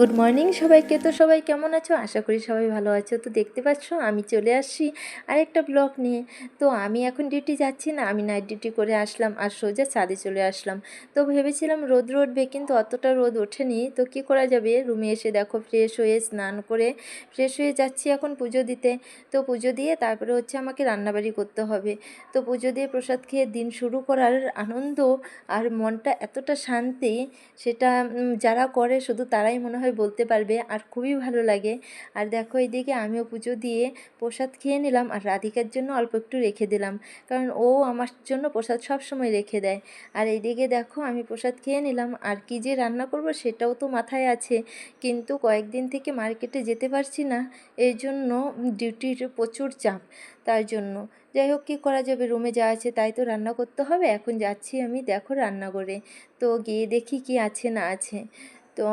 Good morning সবাইকে। তো সবাই কেমন আছো? আশা করি সবাই ভালো আছো। তো দেখতে পাচ্ছ আমি চলে আসছি আরেকটা ব্লগ নিয়ে। তো আমি এখন ডিউটি যাচ্ছি না, আমি নাইট ডিউটি করে আসলাম আর সোজা ছাদে চলে আসলাম। তো ভেবেছিলাম রোদ উঠবে, কিন্তু অতটা রোদ ওঠেনি। তো কি করা যাবে, রুমে এসে দেখো ফ্রেশ হয়ে স্নান করে ফ্রেশ হয়ে যাচ্ছি এখন পুজো দিতে। তো পুজো দিয়ে তারপরে হচ্ছে আমাকে রান্নাবাড়ি করতে হবে। তো পুজো দিয়ে প্রসাদ খেয়ে দিন শুরু করার আনন্দ আর মনটা এতটা শান্তি, সেটা যারা করে শুধু তারাই মনে হয় বলতে পারবে, আর খুবই ভালো লাগে। আর দেখো এদিকে আমিও পুজো দিয়ে প্রসাদ খেয়ে নিলাম, আর রাধিকার জন্য অল্প একটু রেখে দিলাম, কারণ ও আমার জন্য প্রসাদ সব সময় রেখে দেয়। আর এইদিকে দেখো আমি প্রসাদ খেয়ে নিলাম, আর কি যে রান্না করব সেটাও তো মাথায় আছে, কিন্তু কয়েকদিন থেকে মার্কেটে যেতে পারছি না, এর জন্য ডিউটির প্রচুর চাপ, তার জন্য। যাই হোক, কী করা যাবে, রুমে যা আছে তাই তো রান্না করতে হবে। এখন যাচ্ছি আমি দেখো রান্না করে, তো গিয়ে দেখি কি আছে না আছে। তো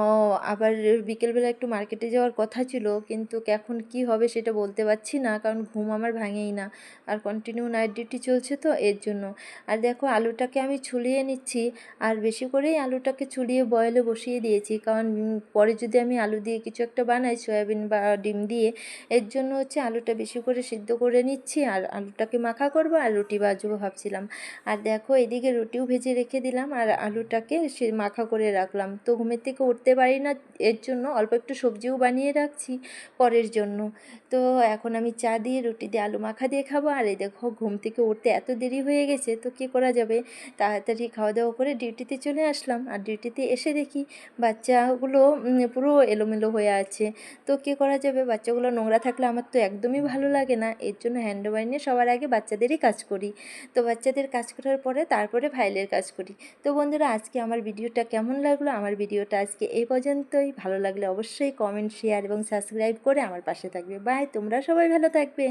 আবার বিকেলবেলা একটু মার্কেটে যাওয়ার কথা ছিল, কিন্তু এখন কি হবে সেটা বলতে পারছি না, কারণ ঘুম আমার ভাঙেই না, আর কন্টিনিউ নাইট ডিউটি চলছে তো এর জন্য। আর দেখো আলুটাকে আমি ছুলিয়ে নিচ্ছি, আর বেশি করেই আলুটাকে ছুলিয়ে বয়েলে বসিয়ে দিয়েছি, কারণ পরে যদি আমি আলু দিয়ে কিছু একটা বানাই, সয়াবিন বা ডিম দিয়ে, এর জন্য হচ্ছে আলুটা বেশি করে সিদ্ধ করে নিচ্ছি, আর আলুটাকে মাখা করবো আর রুটি ভাজবো ভাবছিলাম। আর দেখো এদিকে রুটিও ভেজে রেখে দিলাম, আর আলুটাকে সে মাখা করে রাখলাম। তো ঘুমের থেকে উঠতে পারি না, এর জন্য অল্প একটু সবজিও বানিয়ে রাখছি পরের জন্য। তো এখন আমি চা দিয়ে রুটি দিয়ে আলু মাখা দিয়ে খাবো। আর এই দেখো ঘুম থেকে উঠতে এত দেরি হয়ে গেছে, তো কী করা যাবে, তাড়াতাড়ি খাওয়া দাওয়া করে ডিউটিতে চলে আসলাম। আর ডিউটিতে এসে দেখি বাচ্চাগুলো পুরো এলোমেলো হয়ে আছে। তো কী করা যাবে, বাচ্চাগুলো নোংরা থাকলে আমার তো একদমই ভালো লাগে না, এর জন্য হ্যান্ড ওভার নিয়ে সবার আগে বাচ্চাদেরই কাজ করি। তো বাচ্চাদের কাজ করার পরে তারপরে ফাইলের কাজ করি। তো বন্ধুরা, আজকে আমার ভিডিওটা কেমন লাগলো, আমার ভিডিওটা আজকে এই পর্যন্তই। ভালো লাগলে অবশ্যই কমেন্ট, শেয়ার এবং সাবস্ক্রাইব করে আমার পাশে থাকবে। বাই, তোমরা সবাই ভালো থাকবে।